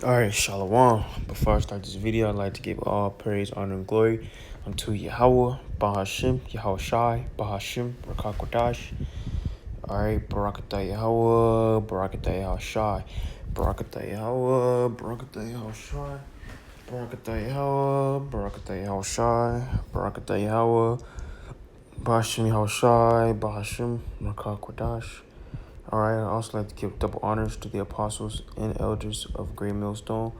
Alright, Shalom. Before I start this video, I'd like to give all praise, honor, and glory unto Yahweh, Bahashim, Yahweh Shai, Bahashim, Rakakwadash. Alright, Barakatah Yahweh, Barakatah Yahweh Shai, Barakatah Yahweh, Barakatah Yahweh Shai, Barakatah Yahweh, Barakatah Yahweh Shai, Barakatah Yahweh, Bahashim Yahweh Shai, Bahashim, Rakakwadash. Alright, I'd also like to give double honors to the apostles and elders of Great Millstone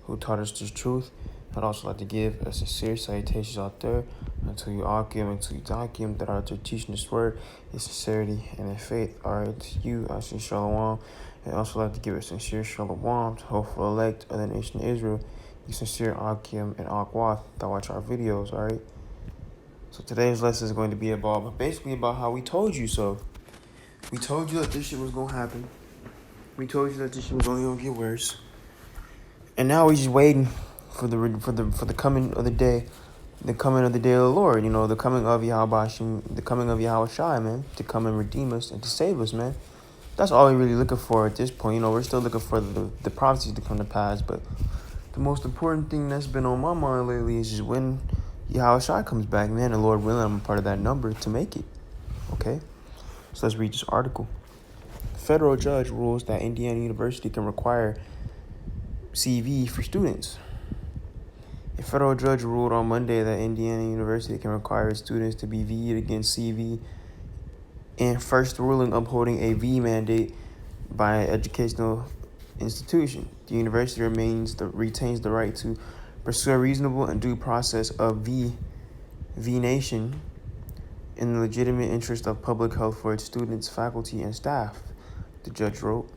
who taught us this truth. I'd also like to give a sincere salutations out there until you Akim, until you Dakim, that are teaching this word in sincerity and in faith. Alright, to you, I say Shalom. I'd also like to give a sincere Shalom to hopeful elect of the nation of Israel, you sincere Akim and Akwath that watch our videos, alright? So today's lesson is going to be about how we told you so. We told you that this shit was gonna happen. We told you that this shit was only gonna get worse. And now we're just waiting for the coming of the day, the coming of the day of the Lord. You know, the coming of Yahweh, the coming of Yahweh Shai, man, to come and redeem us and to save us, man. That's all we're really looking for at this point. You know, we're still looking for the prophecies to come to pass, but the most important thing that's been on my mind lately is just when Yahweh Shai comes back, man. The Lord willing, I'm a part of that number to make it. Okay. So let's read this article. Federal judge rules that Indiana University can require CV for students. A federal judge ruled on Monday that Indiana University can require its students to be V'd against CV in first ruling upholding a V mandate by an educational institution. The university retains the right to pursue a reasonable and due process of V-nation in the legitimate interest of public health for its students, faculty, and staff, the judge wrote.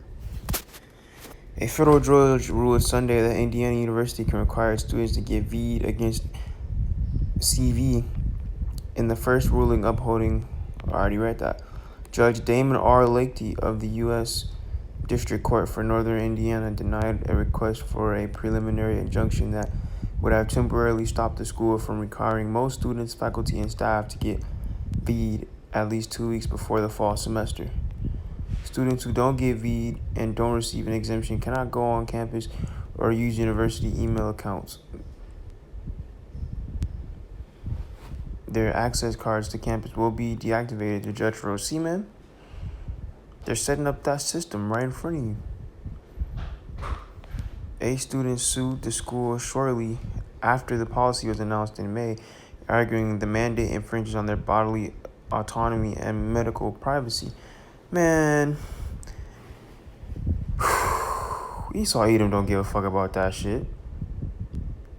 A federal judge ruled Sunday that Indiana University can require its students to get V'd against CV in the first ruling upholding, I already read that. Judge Damon R. Lakety of the U.S. District Court for Northern Indiana denied a request for a preliminary injunction that would have temporarily stopped the school from requiring most students, faculty, and staff to get V'd at least 2 weeks before the fall semester. Students who don't get V'd and don't receive an exemption cannot go on campus or use university email accounts. Their access cards to campus will be deactivated, the judge wrote. See, man? They're setting up that system right in front of you. A student sued the school shortly after the policy was announced in May, arguing the mandate infringes on their bodily autonomy and medical privacy. Man, Esau Edom don't give a fuck about that shit.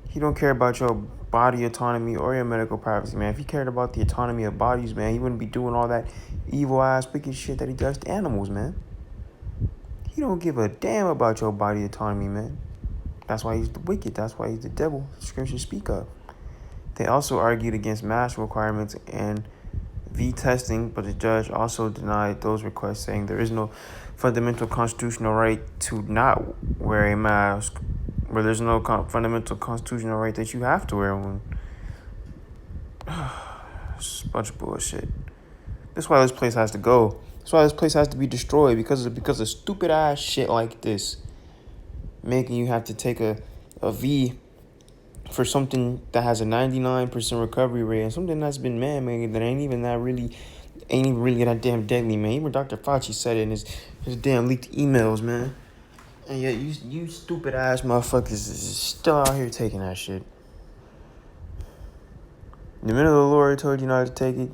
He don't care about your body autonomy or your medical privacy, man. If he cared about the autonomy of bodies, man, he wouldn't be doing all that evil-ass, wicked shit that he does to animals, man. He don't give a damn about your body autonomy, man. That's why he's the wicked. That's why he's the devil the scriptures speak of. They also argued against mask requirements and V testing, but the judge also denied those requests, saying there is no fundamental constitutional right to not wear a mask, where there's no fundamental constitutional right that you have to wear one. It's a bunch of bullshit. That's why this place has to go. That's why this place has to be destroyed, because of stupid ass shit like this, making you have to take a V for something that has a 99% recovery rate and something that's been man-made that ain't even really that damn deadly, man. Even Dr. Fauci said it in his damn leaked emails, man. And yet you stupid ass motherfuckers is still out here taking that shit. The minute the Lord told you not to take it,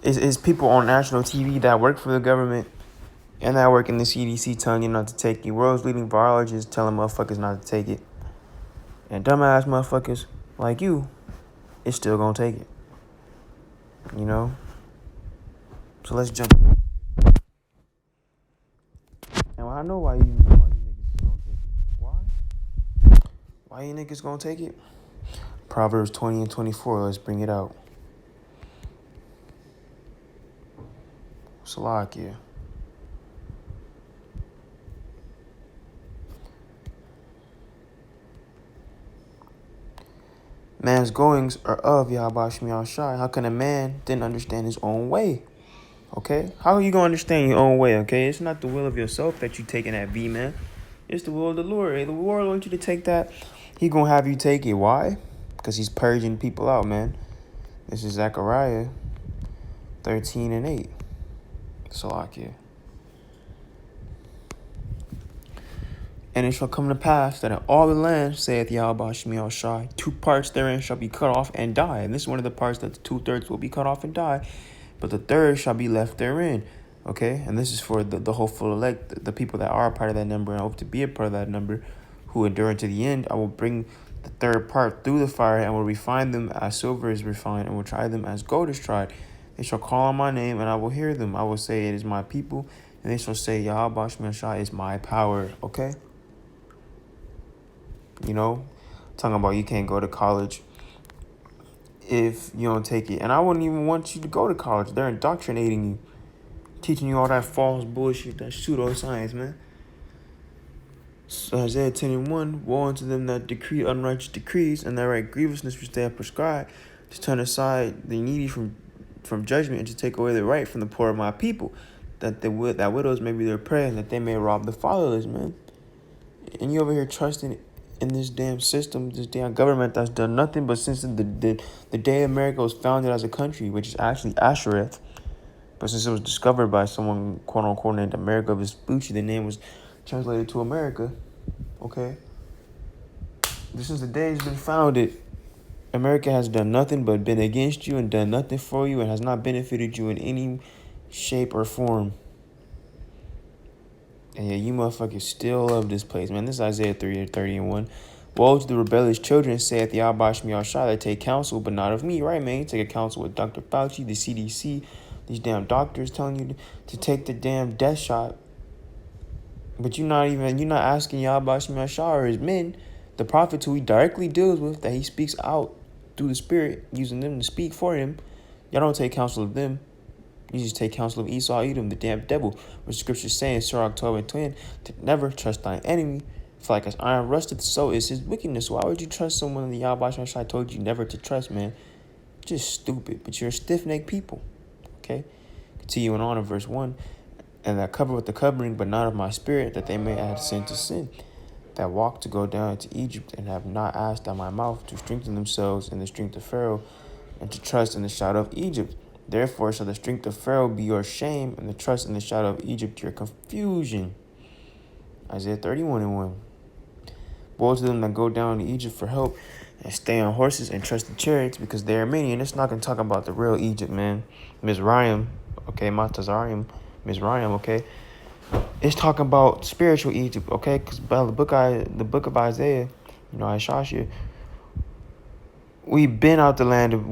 is people on national TV that work for the government and that work in the CDC telling you not to take it. World's leading virologists telling motherfuckers not to take it. And dumbass motherfuckers like you is still gonna take it. You know? So let's jump. Now I know why you niggas is gonna take it. Why? Why you niggas gonna take it? Proverbs 20 and 24, let's bring it out. Salakia. Man's goings are of Yahweh Shai. How can a man then understand his own way? Okay? How are you going to understand your own way, okay? It's not the will of yourself that you taking that V, man. It's the will of the Lord. Hey, the Lord wants you to take that. He gonna have you take it. Why? Because he's purging people out, man. This is Zechariah 13:8. Salakia. And it shall come to pass that in all the land, saith Yahweh Shemiel Shai, 2 parts therein shall be cut off and die. And this is one of the parts that the 2/3 will be cut off and die, but the third shall be left therein. Okay? And this is for the hopeful elect, the people that are a part of that number and hope to be a part of that number, who endure unto the end. I will bring the third part through the fire and will refine them as silver is refined and will try them as gold is tried. They shall call on my name and I will hear them. I will say, it is my people. And they shall say, Yahweh Shemiel Shai is my power. Okay? You know, talking about you can't go to college if you don't take it. And I wouldn't even want you to go to college. They're indoctrinating you, teaching you all that false bullshit, that pseudoscience, man. So Isaiah 10:1, woe unto them that decree unrighteous decrees, and that write grievousness which they have prescribed, to turn aside the needy from judgment, and to take away the right from the poor of my people, that widows may be their prey, and that they may rob the fatherless, man. And you over here trusting in this damn system, this damn government that's done nothing but since the day America was founded as a country, which is actually Ashereth. But since it was discovered by someone, quote unquote, named America Vespucci, the name was translated to America. Okay? Since the day it's been founded, America has done nothing but been against you and done nothing for you and has not benefited you in any shape or form. And yeah, you motherfuckers still love this place, man. This is Isaiah 3:30-1. Woe to the rebellious children, saith Yahweh Shemiel Shai, that take counsel, but not of me, right, man? You take a counsel with Dr. Fauci, the CDC, these damn doctors telling you to take the damn death shot. But you're not asking Yahweh Shemiel Shai or his men, the prophets who he directly deals with, that he speaks out through the Spirit, using them to speak for him. Y'all don't take counsel of them. You just take counsel of Esau, Edom, the damn devil, which scripture saying, Sirach 12:10, to never trust thine enemy. For like as iron rusteth, so is his wickedness. Why would you trust someone that Yahweh Shai told you never to trust, man? Just stupid, but you're a stiff-necked people. Okay? Continuing on in verse 1, and that cover with the covering, but not of my spirit, that they may add sin to sin, that walk to go down into Egypt, and have not asked at my mouth to strengthen themselves in the strength of Pharaoh, and to trust in the shadow of Egypt. Therefore shall the strength of Pharaoh be your shame, and the trust in the shadow of Egypt your confusion. Isaiah 31:1. Woe to them that go down to Egypt for help, and stay on horses and trust in chariots, because they are many. And it's not going to talk about the real Egypt, man. Mizraim, okay, Matazarium, Mizraim, okay. It's talking about spiritual Egypt, okay, because by the book of Isaiah, Ishashia, we've been out the land of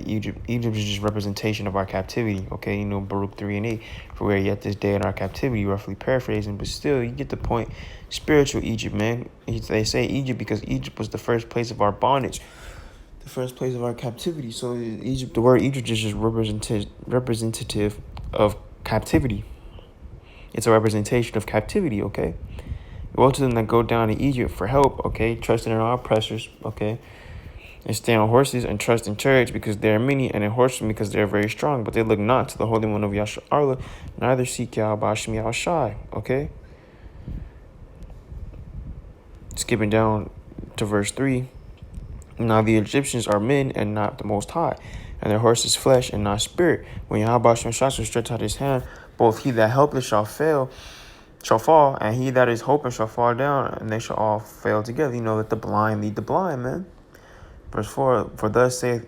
Egypt. Egypt is just representation of our captivity, okay? Baruch 3:8, for we are yet this day in our captivity, roughly paraphrasing, but still, you get the point. Spiritual Egypt, man. They say Egypt because Egypt was the first place of our bondage, the first place of our captivity. So Egypt, the word Egypt is just representative of captivity. It's a representation of captivity, okay? Woe to them that go down to Egypt for help, okay? Trusting in our oppressors, okay? And stay on horses and trust in chariots because they are many, and in horsemen because they are very strong. But they look not to the Holy One of Yashar'Allah, neither seek Yahweh Shemiel Shai, okay? Skipping down to verse 3. Now the Egyptians are men and not the Most High, and their horse is flesh and not spirit. When Yahweh Shemiel Shai shall stretch out his hand, both he that helpeth shall fall, and he that is hoping shall fall down, and they shall all fail together. Let the blind lead the blind, man. Verse 4, for thus hath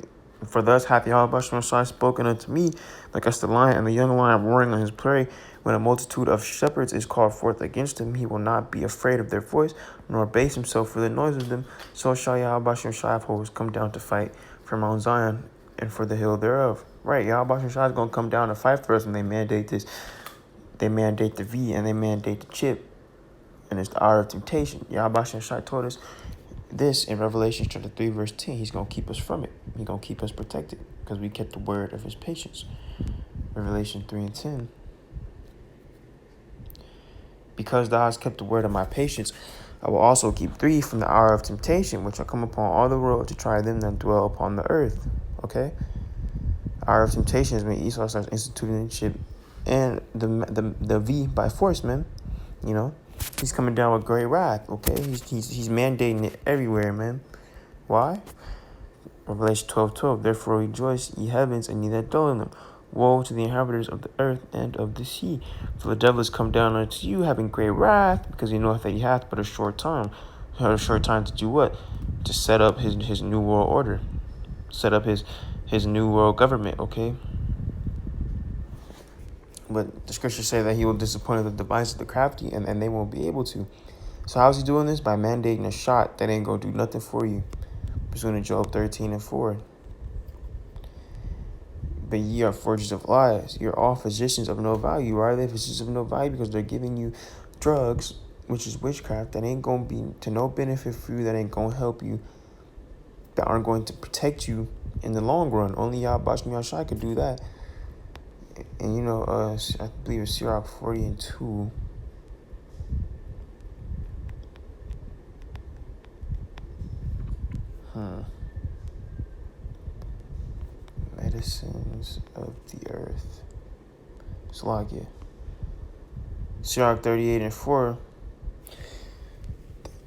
Yahweh Shemiel Shai spoken unto me, like as the lion and the young lion roaring on his prey. When a multitude of shepherds is called forth against him, he will not be afraid of their voice, nor base himself for the noise of them. So shall Yahweh Shemiel Shai of hosts come down to fight for Mount Zion and for the hill thereof. Right, Yahweh Shemiel Shai is going to come down to fight for us when they mandate this. They mandate the V and they mandate the chip. And it's the hour of temptation. Yahweh Shemiel Shai told us this in Revelation chapter 3, verse 10. He's going to keep us from it. He's going to keep us protected because we kept the word of his patience. Revelation 3:10. Because thou hast kept the word of my patience, I will also keep thee from the hour of temptation, which shall come upon all the world to try them that dwell upon the earth. Okay? The hour of temptation is when Esau starts instituting shit and the V by force, man. He's coming down with great wrath, okay? He's mandating it everywhere, man. Why? Revelation 12:12. Therefore rejoice, ye heavens, and ye that dwell in them. Woe to the inhabitants of the earth and of the sea. For the devil is come down unto you, having great wrath, because he knoweth that he hath but a short time. A short time to do what? To set up his new world order. Set up his new world government, okay? But the scriptures say that he will disappoint the device of the crafty, and they won't be able to. So how's he doing this? By mandating a shot that ain't going to do nothing for you. Pursuant to Job 13:4. But ye are forgers of lies. You're all physicians of no value. Why are they physicians of no value? Because they're giving you drugs, which is witchcraft, that ain't going to be to no benefit for you, that ain't going to help you, that aren't going to protect you in the long run. Only Yahweh Shai could do that. And you know, I believe it's Sirach 40:2. Medicines of the earth. Slagia. Sirach 38:4.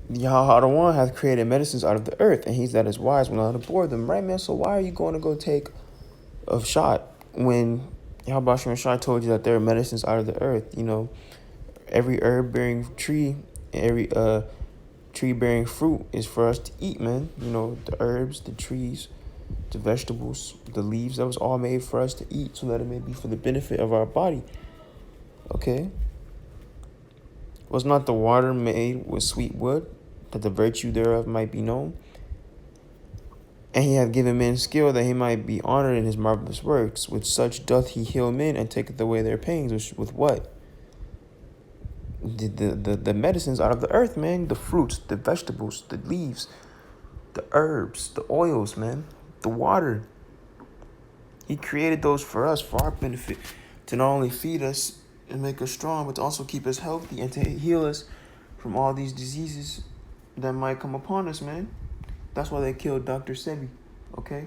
Yahweh one hath created medicines out of the earth, and he's that is wise will not abhor them. Right, man? So why are you going to go take a shot when Yahweh Shai told you that there are medicines out of the earth? You know, every herb-bearing tree, every tree-bearing fruit is for us to eat, man. You know, the herbs, the trees, the vegetables, the leaves, that was all made for us to eat so that it may be for the benefit of our body. Okay? Was not the water made with sweet wood, that the virtue thereof might be known? And he hath given men skill, that he might be honored in his marvelous works. With such doth he heal men, and taketh away their pains. With what? The medicines out of the earth, man. The fruits, the vegetables, the leaves, the herbs, the oils, man. The water. He created those for us, for our benefit, to not only feed us and make us strong, but to also keep us healthy and to heal us from all these diseases that might come upon us, man. That's why they killed Dr. Sebi, okay?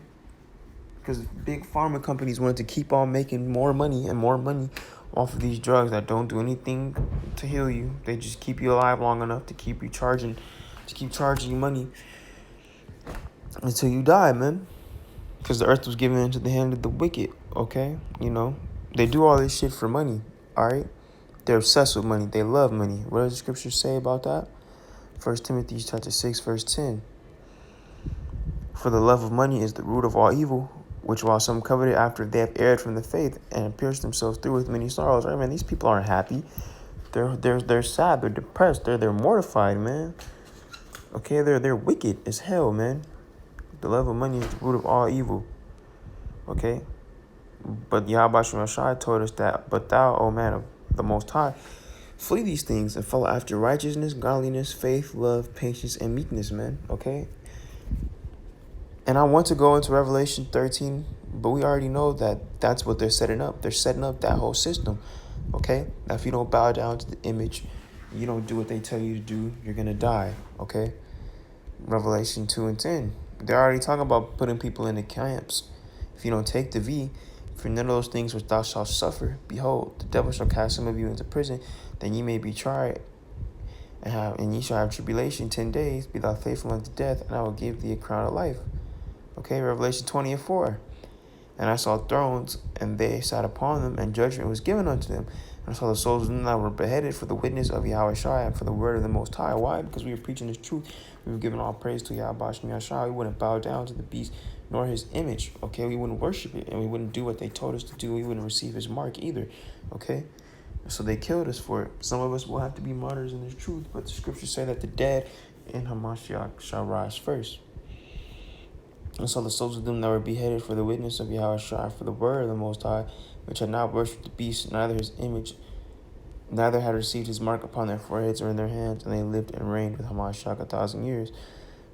Because big pharma companies wanted to keep on making more money and more money off of these drugs that don't do anything to heal you. They just keep you alive long enough to keep charging you money until you die, man. Because the earth was given into the hand of the wicked, okay? You know, they do all this shit for money, all right? They're obsessed with money. They love money. What does the scripture say about that? 1 Timothy chapter 6, verse 10. For the love of money is the root of all evil, which while some coveted after they have erred from the faith and pierced themselves through with many sorrows. Right, man? These people aren't happy. They're sad. They're depressed. They're mortified, man. Okay, they're wicked as hell, man. The love of money is the root of all evil. Okay? But Yahweh Shai told us that, but thou, O man of the Most High, flee these things and follow after righteousness, godliness, faith, love, patience, and meekness, man. Okay? And I want to go into Revelation 13, but we already know that that's what they're setting up. They're setting up that whole system. Okay? Now, if you don't bow down to the image, you don't do what they tell you to do, you're going to die. Okay? Revelation 2:10. They're already talking about putting people in the camps. If you don't take the V, for none of those things which thou shalt suffer, behold, the devil shall cast some of you into prison, that ye may be tried, and ye shall have tribulation 10 days. Be thou faithful unto death, and I will give thee a crown of life. Okay, Revelation 20:4. And I saw thrones, and they sat upon them, and judgment was given unto them. And I saw the souls of them that were beheaded for the witness of Yahweh Shai and for the word of the Most High. Why? Because we were preaching His truth. We were giving all praise to Yahweh Shai. We wouldn't bow down to the beast nor his image. Okay, we wouldn't worship it, and we wouldn't do what they told us to do. We wouldn't receive his mark either. Okay, so they killed us for it. Some of us will have to be martyrs in this truth, but the scriptures say that the dead in Hamashiach shall rise first. And so the souls of them that were beheaded for the witness of Yahweh Shai, for the word of the Most High, which had not worshipped the beast, neither his image, neither had received his mark upon their foreheads or in their hands, and they lived and reigned with Hamashiach 1,000 years.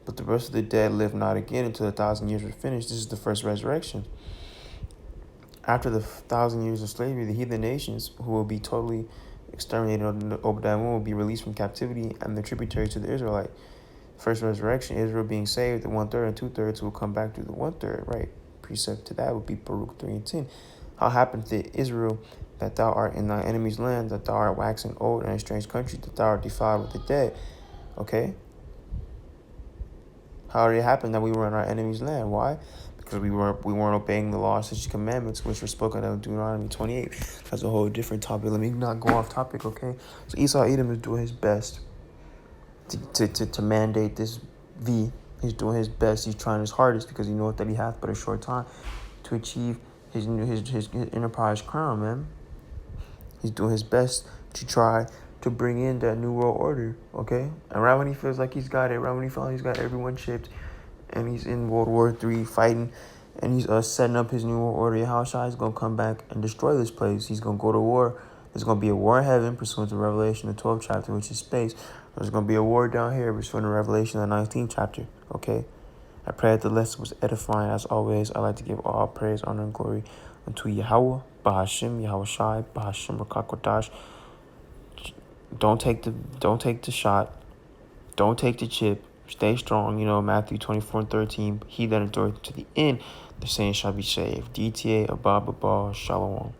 But the rest of the dead lived not again until 1,000 years were finished. This is the first resurrection. After the 1,000 years of slavery, the heathen nations, who will be totally exterminated on the Obadiah moon, will be released from captivity, and the tributaries to the Israelite. First resurrection, Israel being saved, the 1/3 and 2/3 will come back to the 1/3, right? Precept to that would be Baruch 3:10. How happened to Israel that thou art in thy enemy's land, that thou art waxing old in a strange country, that thou art defiled with the dead. Okay? How did it happen that we were in our enemy's land? Why? Because we weren't obeying the law, statutes, commandments, which were spoken of in Deuteronomy 28. That's a whole different topic. Let me not go off topic, okay? So Esau Edom is doing his best to mandate this V. He's doing his best. He's trying his hardest because he knows that he hath but a short time to achieve his enterprise crown, man. He's doing his best to try to bring in that new world order, okay? And right when he feels like he's got it, right when he feels like he's got everyone shipped, and he's in World War III fighting, and he's setting up his new world order, Yahushua is going to come back and destroy this place. He's going to go to war. There's going to be a war in heaven, pursuant to Revelation, the 12th chapter, which is space. There's going to be a war down here, pursuant to Revelation, the 19th chapter, okay? I pray that the lesson was edifying. As always, I like to give all praise, honor, and glory unto Yahweh, Bahashim, Yahweh Shai, Bahashim, Rakakwadash. Don't take the shot. Don't take the chip. Stay strong. You know, Matthew 24:13. He that endureth to the end, the saints shall be saved. DTA, Abba, Shalom.